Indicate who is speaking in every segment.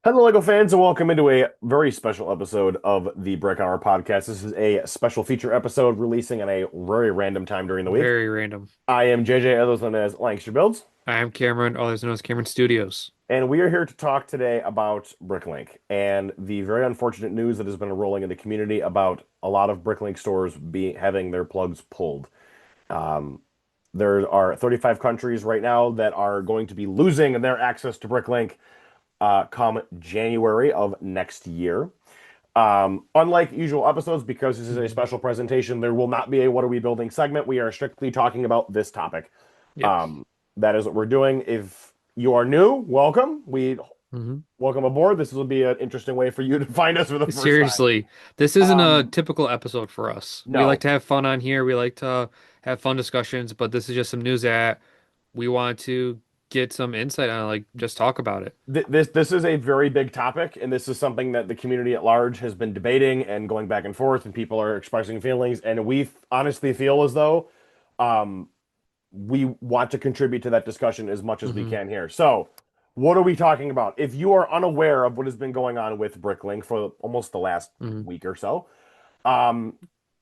Speaker 1: Hello, Lego fans, and welcome into a very special episode of the Brick Hour podcast. This is a special feature episode releasing at a very random time during the week.
Speaker 2: Very random.
Speaker 1: I am JJ, otherwise known as Langston Builds,
Speaker 2: I am Cameron, otherwise known as Cameron Studios.
Speaker 1: and we are here to talk today about Bricklink and the very unfortunate news that has been rolling in the community about a lot of Bricklink stores having their plugs pulled. Um, there are 35 countries right now that are going to be losing their access to Bricklink come January of next year. Unlike usual episodes, because this is a
Speaker 2: Mhm.
Speaker 1: special presentation, there will not be a What Are We Building segment. We are strictly talking about this topic.
Speaker 2: Yep.
Speaker 1: Um, that is what we're doing. If you are new, welcome. We
Speaker 2: hmm
Speaker 1: welcome aboard. This will be an interesting way for you to find us for the first time.
Speaker 2: Seriously, this isn't a
Speaker 1: Um,
Speaker 2: typical episode for us. We like
Speaker 1: no,
Speaker 2: to have fun on here. We like to have fun discussions, but this is just some news that we want to get some insight on, like just talk about it.
Speaker 1: this is a very big topic, and this is something that the community at large has been debating and going back and forth, and people are expressing feelings. And we honestly feel as though um, we want to contribute to that discussion as much as we
Speaker 2: hmm
Speaker 1: can here. So, what are we talking about? If you are unaware of what has been going on with Bricklink for almost the last
Speaker 2: hmm
Speaker 1: week or so, um,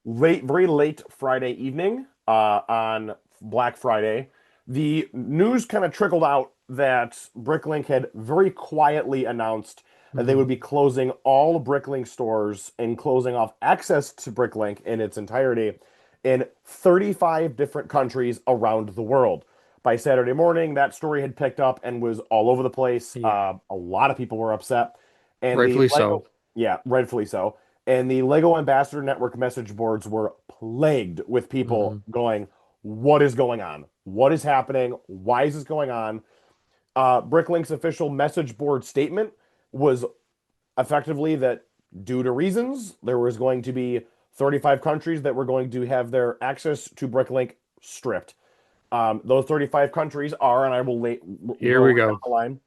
Speaker 1: very late Friday evening, on Black Friday, the news kind of trickled out that Bricklink had very quietly announced that they
Speaker 2: hmm
Speaker 1: would be closing all Bricklink stores and closing off access to Bricklink in its entirety in 35 different countries around the world. By Saturday morning, that story had picked up and was all over the place.
Speaker 2: Yeah,
Speaker 1: A lot of people were upset, and the
Speaker 2: rightfully
Speaker 1: Lego,
Speaker 2: so.
Speaker 1: yeah, rightfully so. And the Lego Ambassador Network message boards were plagued with people
Speaker 2: hmm
Speaker 1: going, "What is going on? What is happening? Why is this going on?" Bricklink's official message board statement was effectively that due to reasons, there was going to be 35 countries that were going to have their access to Bricklink stripped. Those 35 countries are, and I will
Speaker 2: Here
Speaker 1: go
Speaker 2: we
Speaker 1: right down
Speaker 2: go.
Speaker 1: the line.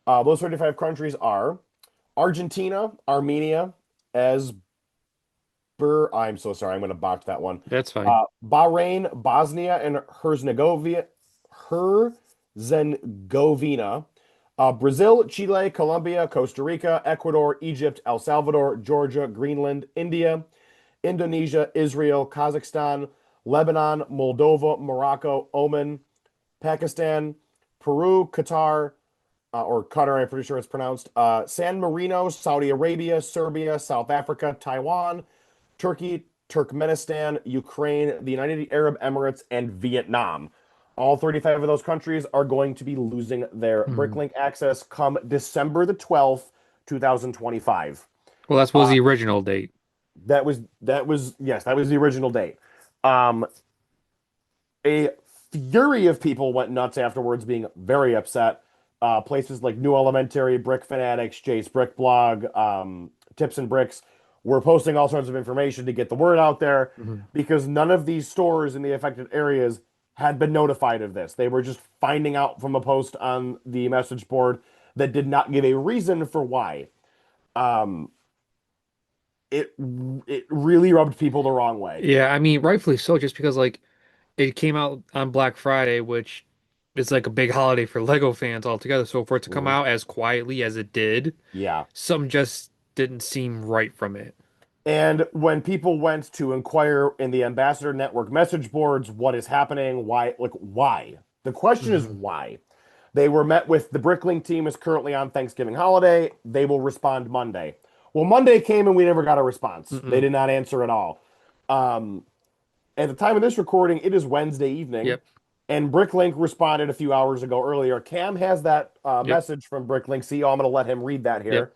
Speaker 1: Those 35 countries are Argentina, Armenia, as I'm so sorry. I'm going to botch that one.
Speaker 2: That's fine.
Speaker 1: Bahrain, Bosnia, and Herzegovina, Brazil, Chile, Colombia, Costa Rica, Ecuador, Egypt, El Salvador, Georgia, Greenland, India, Indonesia, Israel, Kazakhstan, Lebanon, Moldova, Morocco, Oman, Pakistan, Peru, Qatar, or Qatar, I'm pretty sure it's pronounced, San Marino, Saudi Arabia, Serbia, South Africa, Taiwan, Turkey, Turkmenistan, Ukraine, the United Arab Emirates, and Vietnam. All 35 of those countries are going to be losing their
Speaker 2: hmm
Speaker 1: Bricklink access come December the 12th, 2025.
Speaker 2: Well, that was
Speaker 1: Uh,
Speaker 2: the original date.
Speaker 1: that was yes, that was the original date. Um, a fury of people went nuts afterwards, being very upset. Places like New Elementary, Brick Fanatics, Jace Brick Blog, Tips and Bricks were posting all sorts of information to get the word out there
Speaker 2: hmm
Speaker 1: because none of these stores in the affected areas had been notified of this. They were just finding out from a post on the message board that did not give a reason for why. Um, it it really rubbed people the wrong way.
Speaker 2: Yeah, I mean, rightfully so, just because like it came out on Black Friday, which is like a big holiday for Lego fans altogether. So for it to come
Speaker 1: Mhm.
Speaker 2: out as quietly as it did,
Speaker 1: Yeah.
Speaker 2: something just didn't seem right from it.
Speaker 1: And when people went to inquire in the Ambassador Network message boards, what is happening? Why? Like, why? The question is
Speaker 2: hmm
Speaker 1: why. They were met with the Bricklink team is currently on Thanksgiving holiday. They will respond Monday. Well, Monday came and we never got a response. They
Speaker 2: Mm-mm.
Speaker 1: did not answer at all. Um, at the time of this recording, it is Wednesday evening,
Speaker 2: Yep.
Speaker 1: and Bricklink responded a few hours ago earlier. Cam has that
Speaker 2: Yep.
Speaker 1: message from Bricklink. CEO, I'm going to let him read that
Speaker 2: Yep.
Speaker 1: here.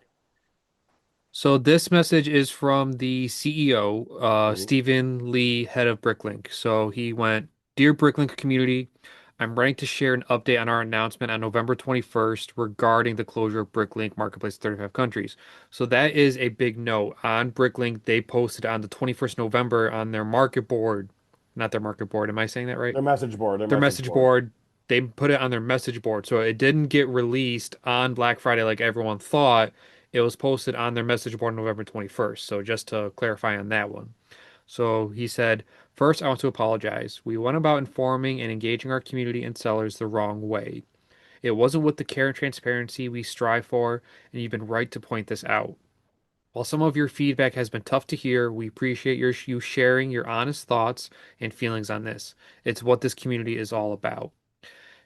Speaker 2: So this message is from the CEO,
Speaker 1: Mhm.
Speaker 2: Stephen Lee, head of Bricklink. So he went, "Dear Bricklink community, I'm writing to share an update on our announcement on November 21st regarding the closure of Bricklink Marketplace in 35 countries." So that is a big note. On Bricklink, they posted on the 21st November on their market board, not their market board. Am I saying that right?
Speaker 1: Their message board. Their
Speaker 2: Their
Speaker 1: message
Speaker 2: message
Speaker 1: board.
Speaker 2: board. They put it on their message board. So it didn't get released on Black Friday like everyone thought. It was posted on their message board on November 21st. So just to clarify on that one. So he said, "First, I want to apologize. We went about informing and engaging our community and sellers the wrong way. It wasn't with the care and transparency we strive for, and you've been right to point this out. While some of your feedback has been tough to hear, we appreciate you sharing your honest thoughts and feelings on this. It's what this community is all about.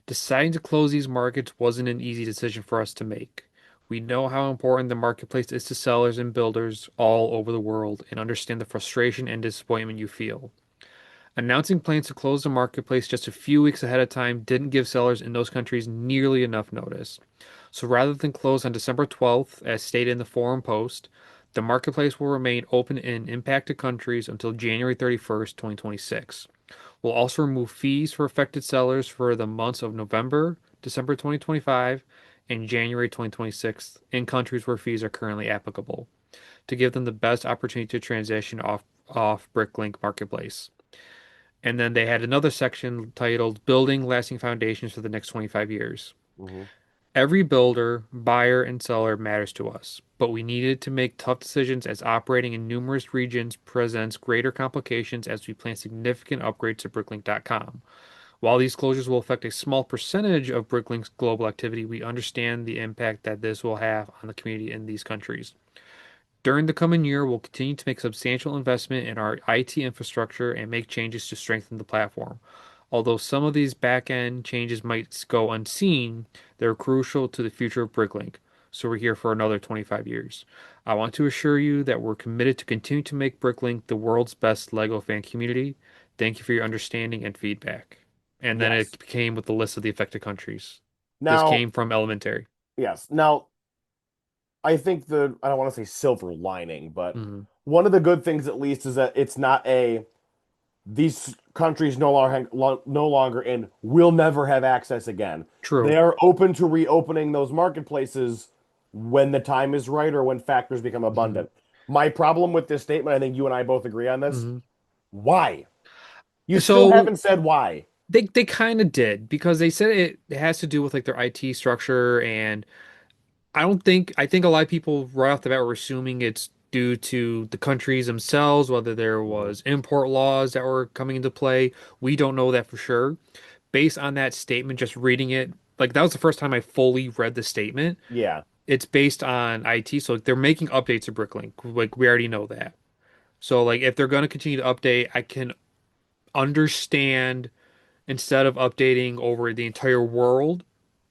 Speaker 2: Deciding to close these markets wasn't an easy decision for us to make. We know how important the marketplace is to sellers and builders all over the world and understand the frustration and disappointment you feel. Announcing plans to close the marketplace just a few weeks ahead of time didn't give sellers in those countries nearly enough notice. So rather than close on December 12th, as stated in the forum post, the marketplace will remain open in impacted countries until January 31st, 2026. We'll also remove fees for affected sellers for the months of November, December 2025, and January 2026 in countries where fees are currently applicable to give them the best opportunity to transition off Bricklink Marketplace. And then they had another section titled Building Lasting Foundations for the Next 25 Years.
Speaker 1: Hmm.
Speaker 2: Every builder, buyer, and seller matters to us, but we needed to make tough decisions as operating in numerous regions presents greater complications as we plan significant upgrades to Bricklink.com. While these closures will affect a small percentage of Bricklink's global activity, we understand the impact that this will have on the community in these countries. During the coming year, we'll continue to make substantial investment in our IT infrastructure and make changes to strengthen the platform. Although some of these back-end changes might go unseen, they're crucial to the future of Bricklink. So we're here for another 25 years. I want to assure you that we're committed to continue to make Bricklink the world's best Lego fan community. Thank you for your understanding and feedback. And then
Speaker 1: Yes.
Speaker 2: it came with the list of the affected countries. This
Speaker 1: Now,
Speaker 2: came from Elementary.
Speaker 1: yes. Now, I think I don't want to say silver lining, but
Speaker 2: Hmm.
Speaker 1: one of the good things at least is that it's not a these countries no longer in will never have access again. They
Speaker 2: True.
Speaker 1: are open to reopening those marketplaces when the time is right or when factors become
Speaker 2: Hmm.
Speaker 1: abundant. My problem with this statement, I think you and I both agree on this.
Speaker 2: Hmm.
Speaker 1: Why? You still
Speaker 2: So
Speaker 1: haven't said why.
Speaker 2: they kind of did because they said it has to do with like their IT structure, and I think a lot of people right off the bat were assuming it's due to the countries themselves, whether there
Speaker 1: Mhm.
Speaker 2: was import laws that were coming into play. We don't know that for sure. Based on that statement, just reading it, like that was the first time I fully read the statement.
Speaker 1: Yeah,
Speaker 2: It's based on IT, so like, they're making updates to Bricklink. Like we already know that. So like if they're going to continue to update, I can understand instead of updating over the entire world,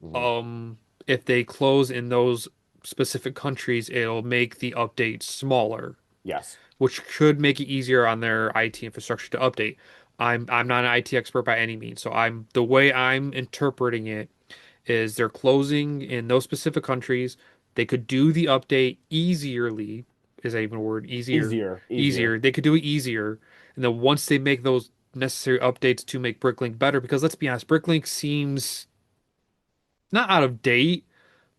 Speaker 1: mhm.
Speaker 2: um, if they close in those specific countries, it'll make the update smaller,
Speaker 1: Yes,
Speaker 2: which could make it easier on their IT infrastructure to update. I'm not an IT expert by any means, so I'm the way I'm interpreting it is they're closing in those specific countries. They could do the update easierly. Is that even a word? Easier.
Speaker 1: easier, easier.
Speaker 2: Easier. They could do it easier. And then once they make those necessary updates to make Bricklink better, because let's be honest, Bricklink seems not out of date,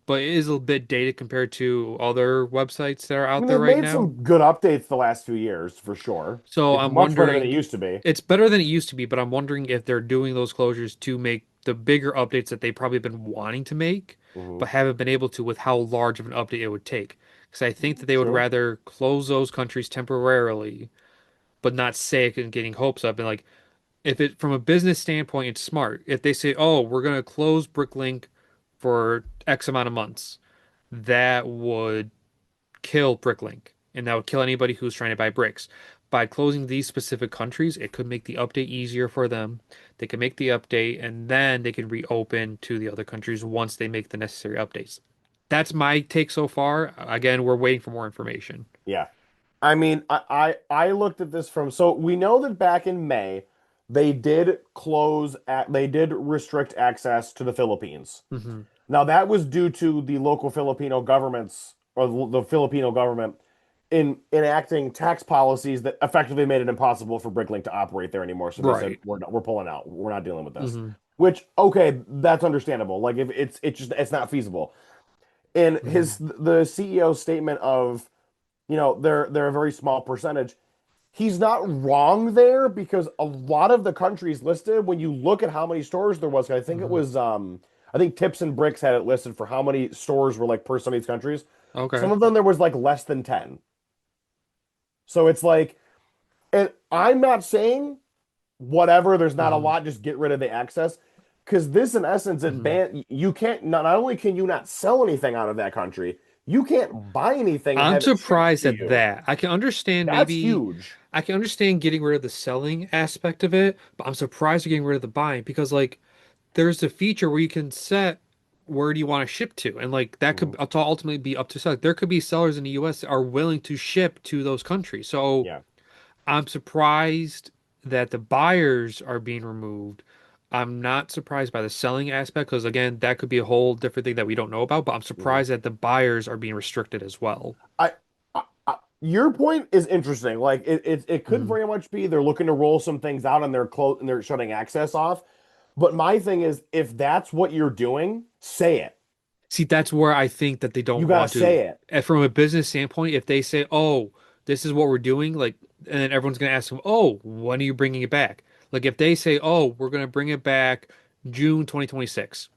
Speaker 2: but it is a bit dated compared to other websites that are
Speaker 1: I
Speaker 2: out
Speaker 1: mean,
Speaker 2: there
Speaker 1: they've
Speaker 2: right
Speaker 1: made
Speaker 2: now.
Speaker 1: some good updates the last few years for sure.
Speaker 2: So
Speaker 1: It's
Speaker 2: I'm
Speaker 1: much better than it
Speaker 2: wondering,
Speaker 1: used to be.
Speaker 2: it's better than it used to be, but I'm wondering if they're doing those closures to make the bigger updates that they probably been wanting to make,
Speaker 1: Hmm.
Speaker 2: but haven't been able to with how large of an update it would take. Because I think that they would
Speaker 1: True.
Speaker 2: rather close those countries temporarily, but not say it and getting hopes up. And like, if it from a business standpoint, it's smart. If they say, "Oh, we're gonna close Bricklink for X amount of months," that would kill Bricklink, and that would kill anybody who's trying to buy bricks. By closing these specific countries, it could make the update easier for them. They can make the update, and then they can reopen to the other countries once they make the necessary updates. That's my take so far. Again, we're waiting for more information.
Speaker 1: Yeah. I mean, I looked at this from so we know that back in May they did restrict access to the Philippines.
Speaker 2: Hmm.
Speaker 1: Now that was due to the local Filipino governments or the Filipino government in enacting tax policies that effectively made it impossible for Bricklink to operate there anymore. So they said
Speaker 2: Right.
Speaker 1: we're pulling out. We're not dealing with this.
Speaker 2: Hmm.
Speaker 1: Which okay, that's understandable. Like if it's not feasible. And
Speaker 2: Hmm.
Speaker 1: the CEO's statement of they're a very small percentage. He's not wrong there because a lot of the countries listed, when you look at how many stores there was, I think it
Speaker 2: Hmm.
Speaker 1: was I think Tips and Bricks had it listed for how many stores were like per some of these countries. Some
Speaker 2: Okay.
Speaker 1: of them there was like less than 10. So it's like, and I'm not saying whatever, there's not a
Speaker 2: Hmm.
Speaker 1: lot, just get rid of the access. because this in essence it
Speaker 2: Mhm.
Speaker 1: ban you can't not only can you not sell anything out of that country, you can't buy anything and
Speaker 2: I'm
Speaker 1: have it shipped
Speaker 2: surprised
Speaker 1: to
Speaker 2: at
Speaker 1: you.
Speaker 2: that. I can understand
Speaker 1: That's
Speaker 2: maybe
Speaker 1: huge.
Speaker 2: I can understand getting rid of the selling aspect of it, but I'm surprised you're getting rid of the buying because like there's a feature where you can set where do you want to ship to, and like that
Speaker 1: Mhm.
Speaker 2: could ultimately be up to sellers. There could be sellers in the US that are willing to ship to those countries. So
Speaker 1: Yeah.
Speaker 2: I'm surprised that the buyers are being removed. I'm not surprised by the selling aspect because again, that could be a whole different thing that we don't know about, but I'm
Speaker 1: Mhm.
Speaker 2: surprised that the buyers are being restricted as well.
Speaker 1: Your point is interesting. Like it could
Speaker 2: Mhm.
Speaker 1: very much be they're looking to roll some things out and they're shutting access off. But my thing is, if that's what you're doing, say it.
Speaker 2: See, that's where I think that they
Speaker 1: You
Speaker 2: don't
Speaker 1: gotta
Speaker 2: want to.
Speaker 1: say it.
Speaker 2: And from a business standpoint, if they say, "Oh, this is what we're doing," like, and then everyone's gonna ask them, "Oh, when are you bringing it back?" Like, if they say, "Oh, we're gonna bring it back June 2026,"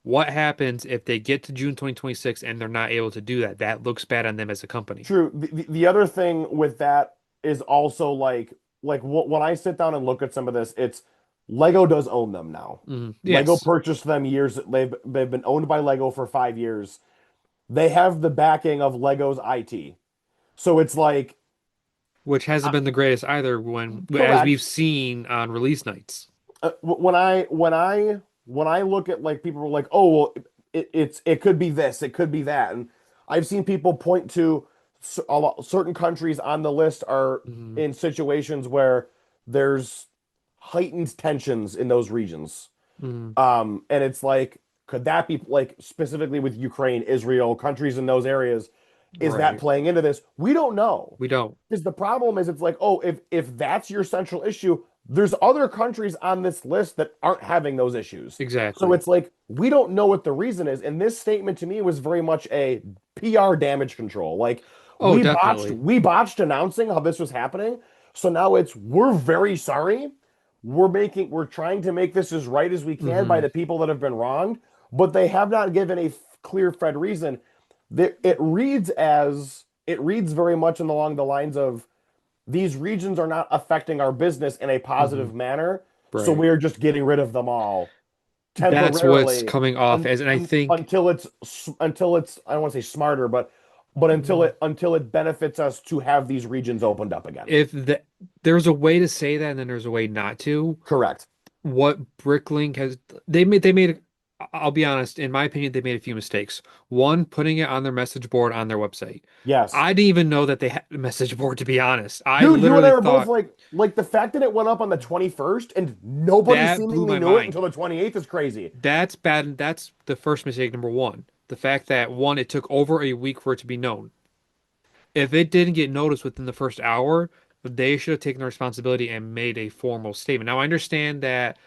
Speaker 2: what happens if they get to June 2026 and they're not able to do that? That looks bad on them as a company.
Speaker 1: True. The other thing with that is also when I sit down and look at some of this, it's Lego does own them now. Lego
Speaker 2: Yes,
Speaker 1: purchased them years. They've been owned by Lego for 5 years. They have the backing of Lego's IT. So it's like
Speaker 2: which hasn't
Speaker 1: uh,
Speaker 2: been the greatest either as we've
Speaker 1: correct.
Speaker 2: seen on release nights.
Speaker 1: When I look at like people were like, oh well, it could be this, it could be that, and I've seen people point to certain countries on the list are
Speaker 2: Mhm.
Speaker 1: in situations where there's heightened tensions in those regions.
Speaker 2: Mhm.
Speaker 1: And it's like, could that be like specifically with Ukraine, Israel, countries in those areas? Is that
Speaker 2: Right.
Speaker 1: playing into this? We don't know.
Speaker 2: We don't.
Speaker 1: Because the problem is, it's like, oh, if that's your central issue, there's other countries on this list that aren't having those issues. So
Speaker 2: Exactly.
Speaker 1: it's like we don't know what the reason is. And this statement to me was very much a PR damage control. Like
Speaker 2: Oh,
Speaker 1: we botched,
Speaker 2: definitely.
Speaker 1: we botched announcing how this was happening. So now it's we're very sorry. We're trying to make this as right as we can by
Speaker 2: Hmm.
Speaker 1: the people that have been wronged, but they have not given a clear fed reason. It reads very much along the lines of these regions are not affecting our business in a
Speaker 2: Hmm.
Speaker 1: positive manner, so
Speaker 2: Right.
Speaker 1: we're just getting rid of them all
Speaker 2: That's what's
Speaker 1: temporarily
Speaker 2: coming off as, and I think
Speaker 1: until it's I don't want to say smarter, but until
Speaker 2: mm,
Speaker 1: it benefits us to have these regions opened up again.
Speaker 2: if there's a way to say that, and then there's a way not to.
Speaker 1: Correct.
Speaker 2: What Bricklink has they made. I'll be honest, in my opinion, they made a few mistakes. One, putting it on their message board on their website.
Speaker 1: Yes.
Speaker 2: I didn't even know that they had a message board, to be honest. I
Speaker 1: Dude, you and
Speaker 2: literally
Speaker 1: I were both
Speaker 2: thought
Speaker 1: like the fact that it went up on the 21st and nobody
Speaker 2: that blew
Speaker 1: seemingly
Speaker 2: my
Speaker 1: knew it
Speaker 2: mind.
Speaker 1: until the 28th is crazy.
Speaker 2: That's bad. That's the first mistake, number one. The fact that one, it took over a week for it to be known. If it didn't get noticed within the first hour, they should have taken the responsibility and made a formal statement. Now, I understand that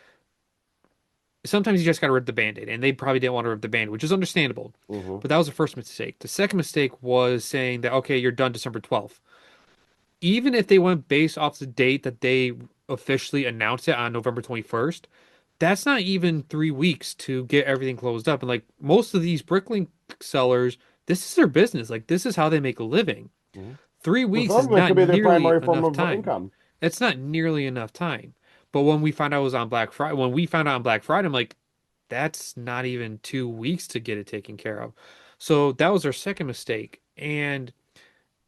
Speaker 2: sometimes you just got to rip the band-aid, and they probably didn't want to rip the band, which is understandable.
Speaker 1: Hmm.
Speaker 2: But that was the first mistake. The second mistake was saying that, okay, you're done December 12th. Even if they went based off the date that they officially announced it on November 21st, that's not even 3 weeks to get everything closed up. And like most of these Bricklink sellers, this is their business. Like this is how they make a living.
Speaker 1: Hmm.
Speaker 2: Three
Speaker 1: For
Speaker 2: weeks
Speaker 1: some
Speaker 2: is
Speaker 1: of them, it
Speaker 2: not
Speaker 1: could be their
Speaker 2: nearly
Speaker 1: primary form
Speaker 2: enough
Speaker 1: of
Speaker 2: time.
Speaker 1: income.
Speaker 2: It's not nearly enough time. But when we found out it was on Black Friday, when we found out on Black Friday, I'm like, that's not even 2 weeks to get it taken care of. So that was our second mistake. And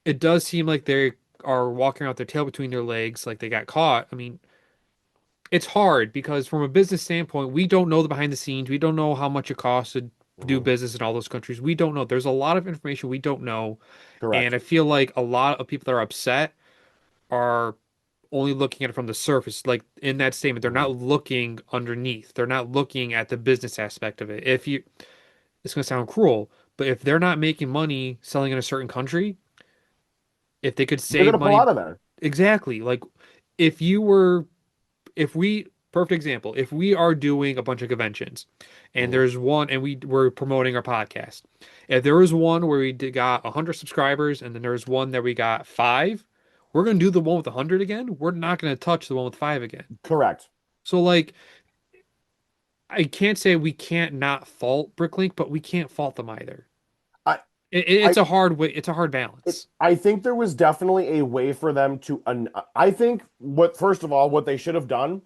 Speaker 2: it does seem like they are walking out their tail between their legs, like they got caught. I mean, it's hard because from a business standpoint, we don't know the behind the scenes. We don't know how much it costs to do
Speaker 1: Hmm.
Speaker 2: business in all those countries. We don't know. There's a lot of information we don't know. And
Speaker 1: Correct.
Speaker 2: I feel like a lot of people that are upset are only looking at it from the surface. Like in that statement, they're
Speaker 1: Hmm.
Speaker 2: not looking underneath. They're not looking at the business aspect of it. It's going to sound cruel, but if they're not making money selling in a certain country, if they could
Speaker 1: They're
Speaker 2: save
Speaker 1: gonna pull
Speaker 2: money,
Speaker 1: out of there.
Speaker 2: exactly. Like if you were, if we, perfect example, if we are doing a bunch of conventions and
Speaker 1: Hmm.
Speaker 2: there's one, and we're promoting our podcast, if there was one where got 100 subscribers and then there's one that we got five, we're going to do the one with 100 again. We're not going to touch the one with five again.
Speaker 1: Correct.
Speaker 2: So like, I can't say we can't not fault Bricklink, but we can't fault them either.
Speaker 1: I
Speaker 2: It's
Speaker 1: I
Speaker 2: a hard way. It's a hard balance.
Speaker 1: I think there was definitely a way for them to. I think what first of all, what they should have done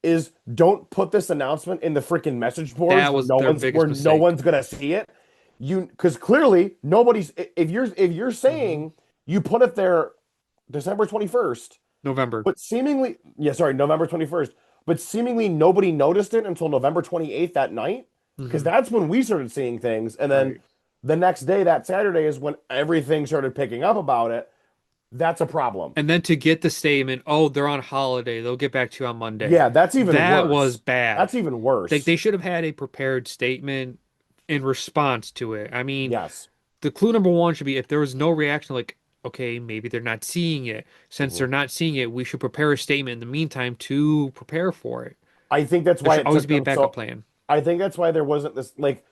Speaker 1: is don't put this announcement in the freaking message boards
Speaker 2: That
Speaker 1: where
Speaker 2: was their biggest
Speaker 1: no
Speaker 2: mistake.
Speaker 1: one's gonna see it. You because clearly nobody's if you're
Speaker 2: Hmm.
Speaker 1: saying you put it there December 21st,
Speaker 2: November.
Speaker 1: but seemingly yeah, sorry, November 21st, but seemingly nobody noticed it until November 28th that night, because
Speaker 2: Hmm.
Speaker 1: that's when we started seeing things. And then
Speaker 2: Right.
Speaker 1: the next day, that Saturday, is when everything started picking up about it. That's a problem.
Speaker 2: And then to get the statement, oh, they're on holiday. They'll get back to you on Monday.
Speaker 1: Yeah, that's even
Speaker 2: That was
Speaker 1: worse.
Speaker 2: bad.
Speaker 1: That's even
Speaker 2: They
Speaker 1: worse.
Speaker 2: should have had a prepared statement in response to it. I mean,
Speaker 1: Yes.
Speaker 2: the clue number one should be if there was no reaction, like, okay, maybe they're not seeing it. Since
Speaker 1: Mhm.
Speaker 2: they're not seeing it, we should prepare a statement in the meantime to prepare for it.
Speaker 1: I think that's
Speaker 2: There
Speaker 1: why
Speaker 2: should
Speaker 1: it
Speaker 2: always
Speaker 1: took
Speaker 2: be a
Speaker 1: them
Speaker 2: backup
Speaker 1: so.
Speaker 2: plan.
Speaker 1: I think that's why there wasn't this like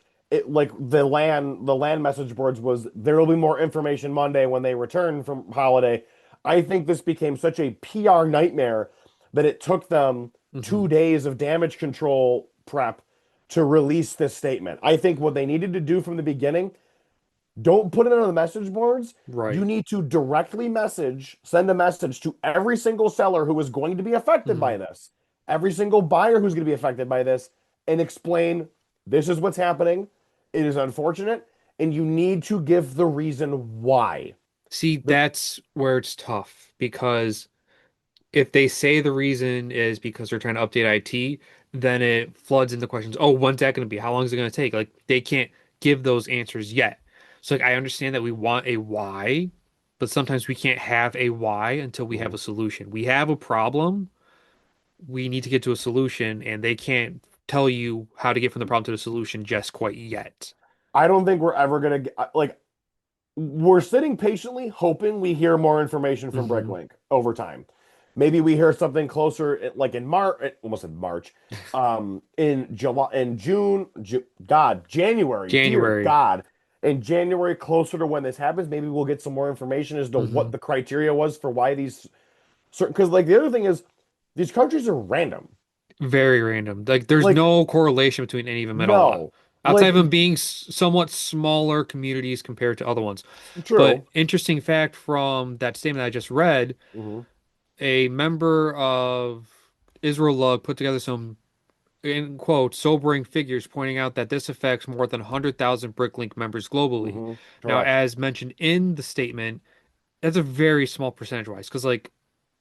Speaker 1: the land message boards was there will be more information Monday when they return from holiday. I think this became such a PR nightmare that it took them
Speaker 2: Hmm.
Speaker 1: 2 days of damage control prep to release this statement. I think what they needed to do from the beginning, don't put it on the message boards. You
Speaker 2: Right.
Speaker 1: need to directly send a message to every single seller who is going to be affected
Speaker 2: Hmm.
Speaker 1: by this, every single buyer who's going to be affected by this, and explain this is what's happening. It is unfortunate, and you need to give the reason why.
Speaker 2: See,
Speaker 1: The,
Speaker 2: that's where it's tough because if they say the reason is because they're trying to update IT, then it floods into questions. Oh, when's that going to be? How long is it going to take? Like they can't give those answers yet. So like I understand that we want a why, but sometimes we can't have a why until we have
Speaker 1: Mhm.
Speaker 2: a solution. We have a problem, we need to get to a solution, and they can't tell you how to get from the problem to the solution just quite yet.
Speaker 1: I don't think we're ever going to get like we're sitting patiently hoping we hear more information from
Speaker 2: Hmm.
Speaker 1: Bricklink over time. Maybe we hear something closer, like in March, almost in March, in July, in June, God, January, dear
Speaker 2: January.
Speaker 1: God, in January, closer to when this happens. Maybe we'll get some more information as to what
Speaker 2: Hmm.
Speaker 1: the criteria was for why these certain. Because, like, the other thing is, these countries are random.
Speaker 2: Very random. Like there's
Speaker 1: Like,
Speaker 2: no correlation between any of them at all.
Speaker 1: no,
Speaker 2: Outside
Speaker 1: like,
Speaker 2: of them being somewhat smaller communities compared to other ones. But
Speaker 1: true.
Speaker 2: interesting fact from that statement I just read,
Speaker 1: Hmm.
Speaker 2: a member of Israel Lug put together some, in quote, sobering figures pointing out that this affects more than 100,000 Bricklink members globally.
Speaker 1: Hmm.
Speaker 2: Now,
Speaker 1: Correct.
Speaker 2: as mentioned in the statement, that's a very small percentage wise, because like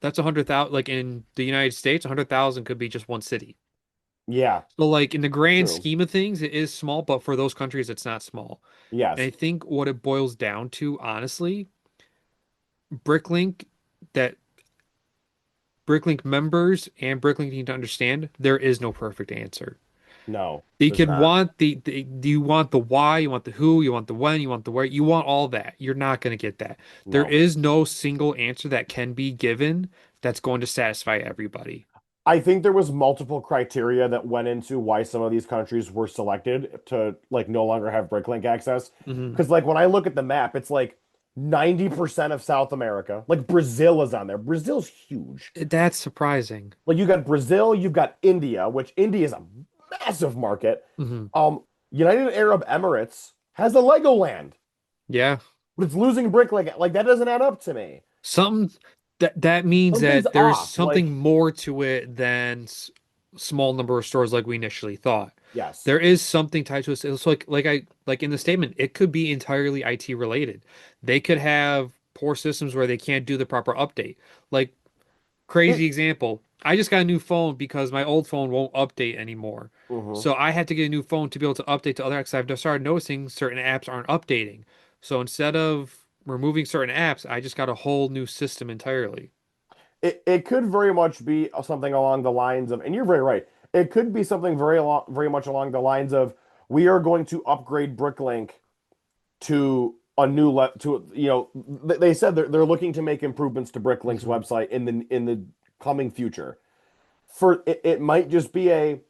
Speaker 2: that's 100,000, like in the United States, 100,000 could be just one city.
Speaker 1: Yeah,
Speaker 2: So, like in the grand
Speaker 1: true.
Speaker 2: scheme of things, it is small, but for those countries, it's not small. And I
Speaker 1: Yes.
Speaker 2: think what it boils down to, honestly, Bricklink, that Bricklink members and Bricklink need to understand there is no perfect answer.
Speaker 1: No,
Speaker 2: You
Speaker 1: there's
Speaker 2: could
Speaker 1: not.
Speaker 2: want you want the why, you want the who, you want the when, you want the where, you want all that. You're not going to get that. There
Speaker 1: No.
Speaker 2: is no single answer that can be given that's going to satisfy everybody.
Speaker 1: I think there was multiple criteria that went into why some of these countries were selected to like no longer have BrickLink access.
Speaker 2: Hmm.
Speaker 1: Because like when I look at the map, it's like 90% of South America. Like Brazil is on there. Brazil's huge.
Speaker 2: That's surprising.
Speaker 1: Like you got Brazil, you've got India, which India is a massive market.
Speaker 2: Hmm.
Speaker 1: Um, United Arab Emirates has a Legoland,
Speaker 2: Yeah.
Speaker 1: but it's losing BrickLink. Like that doesn't add up to me.
Speaker 2: Something that means
Speaker 1: Something's
Speaker 2: that there's
Speaker 1: off. Like,
Speaker 2: something more to it than small number of stores like we initially thought.
Speaker 1: yes.
Speaker 2: There is something tied to it. It's like in the statement, it could be entirely IT related. They could have poor systems where they can't do the proper update. Like
Speaker 1: It,
Speaker 2: crazy example, I just got a new phone because my old phone won't update anymore.
Speaker 1: mhm.
Speaker 2: So I had to get a new phone to be able to update to other apps. I've just started noticing certain apps aren't updating. So instead of removing certain apps, I just got a whole new system entirely.
Speaker 1: It could very much be something along the lines of, and you're very right. It could be something very much along the lines of we are going to upgrade Bricklink to a new to they said they're looking to make improvements to Bricklink's
Speaker 2: Hmm.
Speaker 1: website in the coming future. For it might just be a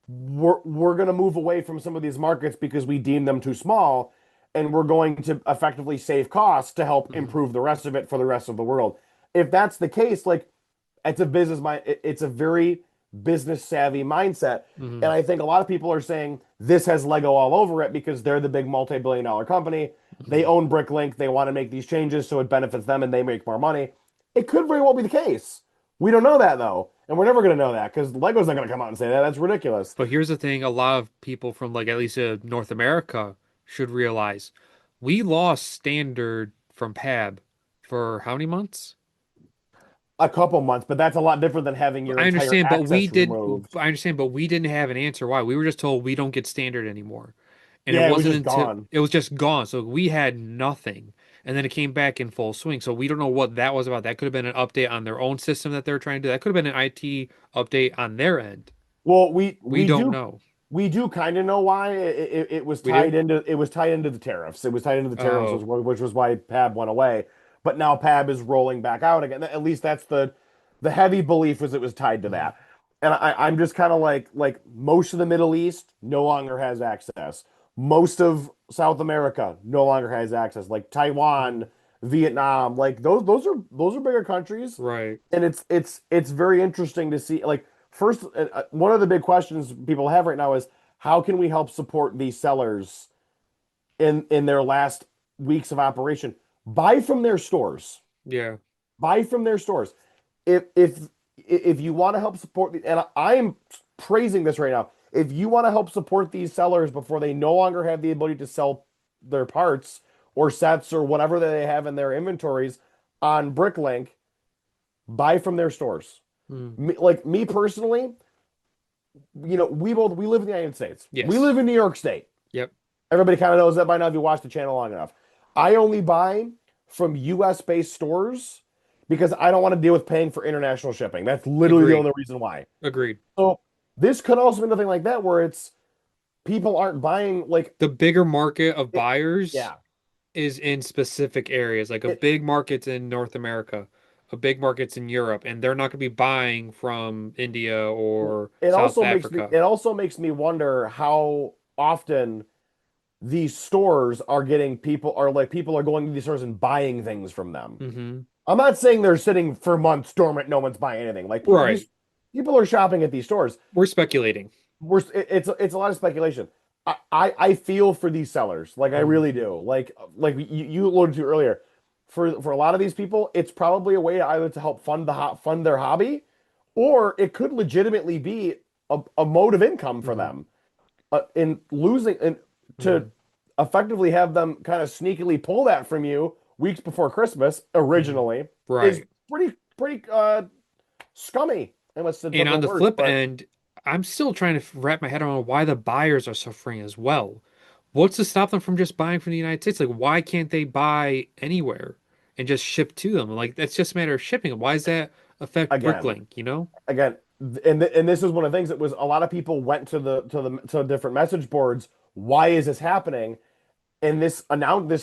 Speaker 1: we're going to move away from some of these markets because we deem them too small, and we're going to effectively save costs to help
Speaker 2: Hmm.
Speaker 1: improve the rest of it for the rest of the world. If that's the case, like it's a business mind, it's a very business savvy mindset.
Speaker 2: Hmm.
Speaker 1: And I think a lot of people are saying this has Lego all over it because they're the big multi-billion dollar company. They
Speaker 2: Hmm.
Speaker 1: own Bricklink. They want to make these changes so it benefits them and they make more money. It could very well be the case. We don't know that though. And we're never going to know that because Lego's not going to come out and say that. That's ridiculous.
Speaker 2: But here's the thing, a lot of people from like at least North America should realize we lost standard from PAB for how many months?
Speaker 1: A couple months, but that's a lot different than having your
Speaker 2: I
Speaker 1: entire
Speaker 2: understand, but we
Speaker 1: access
Speaker 2: did.
Speaker 1: removed.
Speaker 2: I understand, but we didn't have an answer why. We were just told we don't get standard anymore, and it
Speaker 1: Yeah, it was
Speaker 2: wasn't
Speaker 1: just
Speaker 2: until
Speaker 1: gone.
Speaker 2: it was just gone. So we had nothing, and then it came back in full swing. So we don't know what that was about. That could have been an update on their own system that they're trying to do. That could have been an IT update on their end.
Speaker 1: Well,
Speaker 2: We don't know.
Speaker 1: we do kind of know why it was
Speaker 2: We do?
Speaker 1: tied into the tariffs. It was tied into the tariffs,
Speaker 2: Oh,
Speaker 1: which was why PAB went away. But now PAB is rolling back out again. At least that's the heavy belief was it was tied to
Speaker 2: mhm.
Speaker 1: that. And I'm just kind of like most of the Middle East no longer has access. Most of South America no longer has access. Like Taiwan, Vietnam, like those are bigger countries,
Speaker 2: Right.
Speaker 1: and it's very interesting to see. Like first, one of the big questions people have right now is how can we help support these sellers in their last weeks of operation? Buy from their stores.
Speaker 2: Yeah.
Speaker 1: Buy from their stores. If you want to help support and I'm praising this right now. If you want to help support these sellers before they no longer have the ability to sell their parts or sets or whatever they have in their inventories on Bricklink, buy from their stores.
Speaker 2: Mm.
Speaker 1: Like me personally, we live in the United States. We
Speaker 2: Yes.
Speaker 1: live in New York State.
Speaker 2: Yep.
Speaker 1: Everybody kind of knows that by now if you watch the channel long enough. I only buy from US based stores because I don't want to deal with paying for international shipping. That's literally the
Speaker 2: Agreed.
Speaker 1: only reason why.
Speaker 2: Agreed.
Speaker 1: So this could also be nothing like that where it's people aren't buying like
Speaker 2: The bigger market of
Speaker 1: it,
Speaker 2: buyers
Speaker 1: yeah.
Speaker 2: is in specific areas, like a
Speaker 1: It
Speaker 2: big market's in North America, a big market's in Europe, and they're not going to be buying from India or
Speaker 1: it
Speaker 2: South
Speaker 1: also makes me
Speaker 2: Africa.
Speaker 1: it also makes me wonder how often these stores are getting people are like people are going to these stores and buying things from them.
Speaker 2: Hmm.
Speaker 1: I'm not saying they're sitting for months dormant, no one's buying anything. Like these
Speaker 2: Right.
Speaker 1: people are shopping at these stores.
Speaker 2: We're speculating.
Speaker 1: It's a lot of speculation. I feel for these sellers, like I
Speaker 2: Mhm.
Speaker 1: really do. Like you alluded to earlier, for a lot of these people, it's probably a way to either to help fund their hobby, or it could legitimately be a mode of income for
Speaker 2: Hmm.
Speaker 1: them. In losing and to
Speaker 2: Hmm.
Speaker 1: effectively have them kind of sneakily pull that from you weeks before Christmas
Speaker 2: Hmm.
Speaker 1: originally is
Speaker 2: Right.
Speaker 1: pretty scummy. I must have
Speaker 2: And
Speaker 1: put the
Speaker 2: on the
Speaker 1: words,
Speaker 2: flip
Speaker 1: but
Speaker 2: end, I'm still trying to wrap my head around why the buyers are suffering as well. What's to stop them from just buying from the United States? Like, why can't they buy anywhere and just ship to them? Like, that's just a matter of shipping. Why does that affect
Speaker 1: again,
Speaker 2: Bricklink, you know?
Speaker 1: again, and this is one of the things that was a lot of people went to different message boards. Why is this happening? And this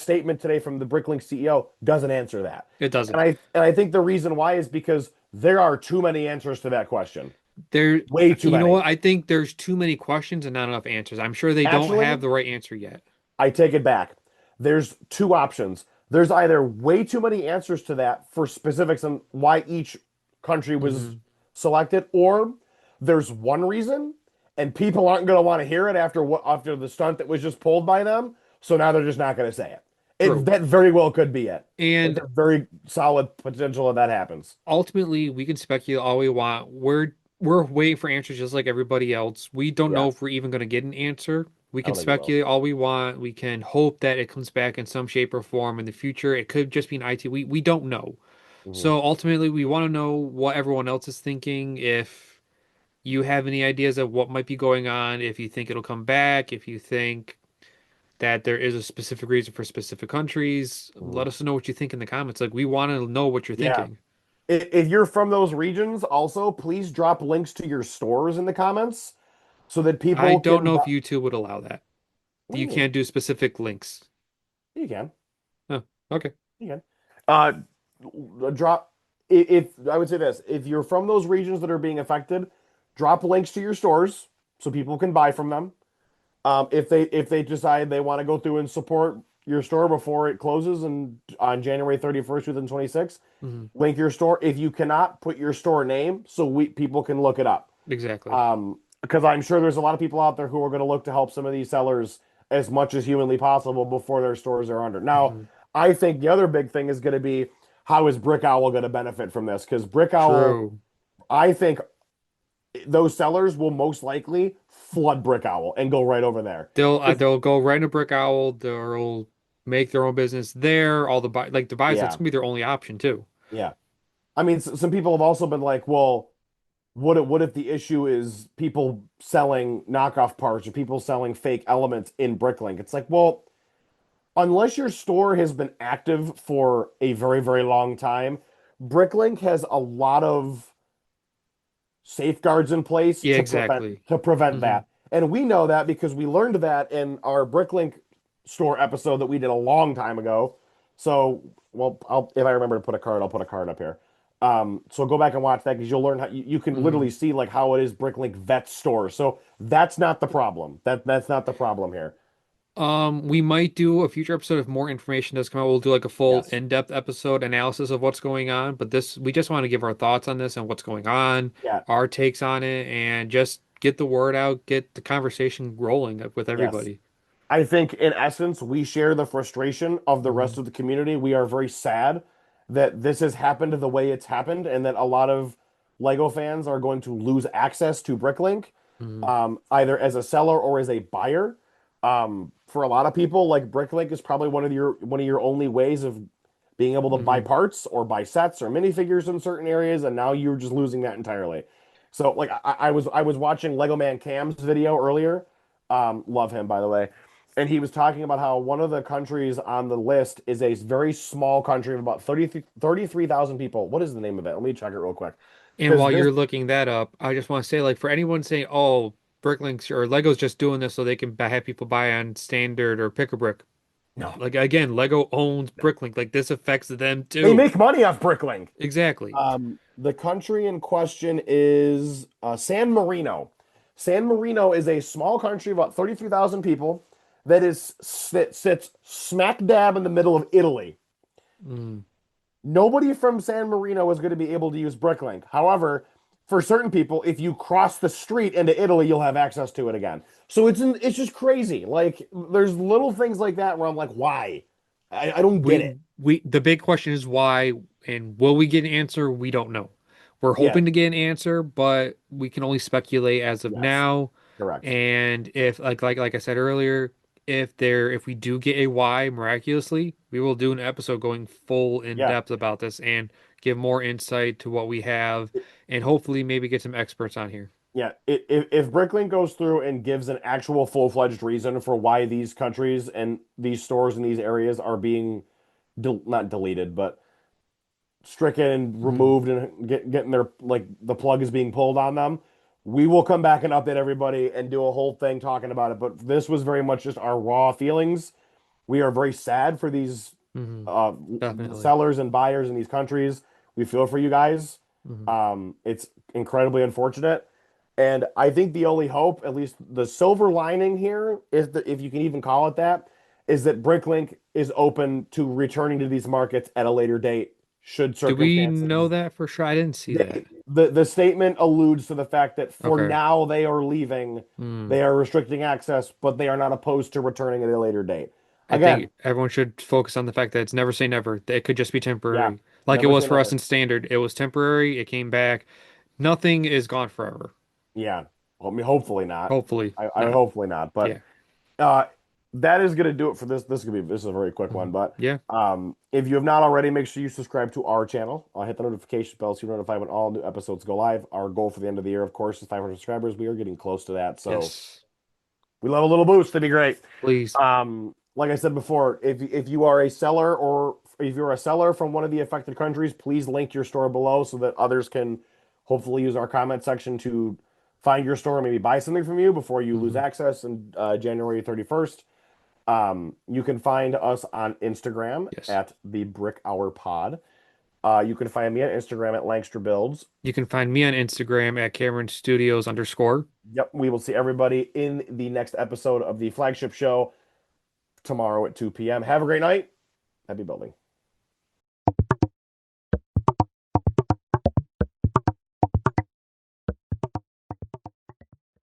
Speaker 1: statement today from the Bricklink CEO doesn't answer that.
Speaker 2: It
Speaker 1: And
Speaker 2: doesn't.
Speaker 1: I think the reason why is because there are too many answers to that question.
Speaker 2: There,
Speaker 1: Way too
Speaker 2: you know
Speaker 1: many.
Speaker 2: what? I think there's too many questions and not enough answers. I'm sure they don't have
Speaker 1: Actually,
Speaker 2: the right answer yet.
Speaker 1: I take it back. There's two options. There's either way too many answers to that for specifics on why each country was
Speaker 2: Hmm.
Speaker 1: selected, or there's one reason and people aren't going to want to hear it after the stunt that was just pulled by them. So now they're just not going to say it.
Speaker 2: True.
Speaker 1: That very well could be it. It's
Speaker 2: And
Speaker 1: a very solid potential that happens.
Speaker 2: ultimately, we can speculate all we want. We're waiting for answers just like everybody else. We don't know
Speaker 1: Yeah,
Speaker 2: if we're even going to get an answer. We
Speaker 1: I
Speaker 2: can
Speaker 1: don't think we will.
Speaker 2: speculate all we want. We can hope that it comes back in some shape or form in the future. It could just be an IT. We don't know.
Speaker 1: Mhm.
Speaker 2: So ultimately, we want to know what everyone else is thinking. If you have any ideas of what might be going on, if you think it'll come back, if you think that there is a specific reason for specific countries, let
Speaker 1: Mhm.
Speaker 2: us know what you think in the comments. Like we want to know what you're
Speaker 1: Yeah.
Speaker 2: thinking.
Speaker 1: If you're from those regions, also please drop links to your stores in the comments so that
Speaker 2: I
Speaker 1: people
Speaker 2: don't
Speaker 1: can
Speaker 2: know if
Speaker 1: buy.
Speaker 2: YouTube would allow that.
Speaker 1: What do
Speaker 2: You
Speaker 1: you mean?
Speaker 2: can't do specific links.
Speaker 1: You can.
Speaker 2: Oh, okay.
Speaker 1: You can. Uh, drop. If I would say this, if you're from those regions that are being affected, drop links to your stores so people can buy from them. If they decide they want to go through and support your store before it closes and on January 31st, 2026,
Speaker 2: Hmm.
Speaker 1: link your store. If you cannot, put your store name so people can look it up.
Speaker 2: Exactly.
Speaker 1: Because I'm sure there's a lot of people out there who are going to look to help some of these sellers as much as humanly possible before their stores are under. Now,
Speaker 2: Hmm.
Speaker 1: I think the other big thing is going to be how is Brick Owl going to benefit from this? Because Brick Owl,
Speaker 2: True.
Speaker 1: I think those sellers will most likely flood Brick Owl and go right over there. Because
Speaker 2: They'll go right into Brick Owl. They'll make their own business there. All the buy like the buys, that's
Speaker 1: yeah,
Speaker 2: gonna be their only option too.
Speaker 1: yeah. I mean, some people have also been like, well, what if the issue is people selling knockoff parts or people selling fake elements in Bricklink? It's like, well, unless your store has been active for a very, very long time, Bricklink has a lot of safeguards in place
Speaker 2: Yeah, exactly.
Speaker 1: to prevent
Speaker 2: Hmm.
Speaker 1: that. And we know that because we learned that in our Bricklink store episode that we did a long time ago. So, well, if I remember to put a card, I'll put a card up here. So go back and watch that because you'll learn how you can
Speaker 2: Hmm.
Speaker 1: literally see like how it is Bricklink vet store. So that's not the problem. That's not the problem here.
Speaker 2: We might do a future episode if more information does come out. We'll do like a full
Speaker 1: Yes.
Speaker 2: in-depth episode analysis of what's going on. But this, we just want to give our thoughts on this and what's going on,
Speaker 1: Yeah.
Speaker 2: our takes on it, and just get the word out, get the conversation rolling with
Speaker 1: Yes.
Speaker 2: everybody.
Speaker 1: I think in essence, we share the frustration of the
Speaker 2: Hmm.
Speaker 1: rest of the community. We are very sad that this has happened the way it's happened, and that a lot of Lego fans are going to lose access to Bricklink,
Speaker 2: Hmm.
Speaker 1: either as a seller or as a buyer. For a lot of people, like Bricklink is probably one of your only ways of being able to buy
Speaker 2: Hmm.
Speaker 1: parts or buy sets or minifigures in certain areas, and now you're just losing that entirely. So, like, I was watching Lego Man Cam's video earlier. Love him, by the way. And he was talking about how one of the countries on the list is a very small country of about 33,000 people. What is the name of it? Let me check it real quick.
Speaker 2: And
Speaker 1: Because
Speaker 2: while
Speaker 1: this,
Speaker 2: you're looking that up, I just want to say, like, for anyone saying, "Oh, Bricklinks or Lego's just doing this so they can have people buy on standard or pick a brick,"
Speaker 1: no,
Speaker 2: like again, Lego owns
Speaker 1: no.
Speaker 2: Bricklink. Like this affects them
Speaker 1: They
Speaker 2: too.
Speaker 1: make money off Bricklink.
Speaker 2: Exactly.
Speaker 1: The country in question is San Marino. San Marino is a small country, about 33,000 people, that sits smack dab in the middle of Italy.
Speaker 2: Mm.
Speaker 1: Nobody from San Marino is going to be able to use Bricklink. However, for certain people, if you cross the street into Italy, you'll have access to it again. So it's just crazy. Like there's little things like that where I'm like, why? I don't get it.
Speaker 2: We the big question is why, and will we get an answer? We don't know. We're
Speaker 1: Yeah.
Speaker 2: hoping to get an answer, but we can only speculate as of
Speaker 1: Yes.
Speaker 2: now.
Speaker 1: Correct.
Speaker 2: And if like I said earlier, if we do get a why miraculously, we will do an episode going full in
Speaker 1: Yeah.
Speaker 2: depth about this and give more insight to what we have, and hopefully maybe get some experts on here.
Speaker 1: Yeah, if Bricklink goes through and gives an actual full-fledged reason for why these countries and these stores in these areas are being not deleted, but stricken and
Speaker 2: Mhm.
Speaker 1: removed and getting their like the plug is being pulled on them, we will come back and update everybody and do a whole thing talking about it. But this was very much just our raw feelings. We are very sad for these
Speaker 2: Mhm.
Speaker 1: uh,
Speaker 2: Definitely.
Speaker 1: sellers and buyers in these countries. We feel for you guys.
Speaker 2: Mhm.
Speaker 1: It's incredibly unfortunate. And I think the only hope, at least the silver lining here, is that if you can even call it that, is that Bricklink is open to returning to these markets at a later date, should
Speaker 2: Do we know
Speaker 1: circumstances.
Speaker 2: that for sure? I didn't see that.
Speaker 1: The statement alludes to the fact that for
Speaker 2: Okay.
Speaker 1: now they are leaving,
Speaker 2: Hmm.
Speaker 1: they are restricting access, but they are not opposed to returning at a later date.
Speaker 2: I
Speaker 1: Again,
Speaker 2: think everyone should focus on the fact that it's never say never. That it could just be
Speaker 1: yeah,
Speaker 2: temporary. Like it
Speaker 1: never
Speaker 2: was
Speaker 1: say
Speaker 2: for us
Speaker 1: never.
Speaker 2: in standard. It was temporary. It came back. Nothing is gone forever.
Speaker 1: Yeah, well, I mean, hopefully not.
Speaker 2: Hopefully
Speaker 1: I
Speaker 2: not.
Speaker 1: hopefully not. But
Speaker 2: Yeah.
Speaker 1: uh, that is going to do it for this. This is a very quick one,
Speaker 2: Mhm.
Speaker 1: but
Speaker 2: Yeah.
Speaker 1: if you have not already, make sure you subscribe to our channel. Hit the notification bell so you're notified when all new episodes go live. Our goal for the end of the year, of course, is 500 subscribers. We are getting close to that, so
Speaker 2: Yes.
Speaker 1: we love a little boost. That'd be great.
Speaker 2: Please.
Speaker 1: Like I said before, if you are a seller or if you're a seller from one of the affected countries, please link your store below so that others can hopefully use our comment section to find your store and maybe buy something from you before you lose
Speaker 2: Hmm.
Speaker 1: access on January 31st. You can find us on Instagram
Speaker 2: Yes.
Speaker 1: at the Brick Hour Pod. You can find me on Instagram at Langster Builds.
Speaker 2: You can find me on Instagram at Cameron Studios _.
Speaker 1: Yep, we will see everybody in the next episode of the flagship show tomorrow at 2 p.m. Have a great night. Happy building.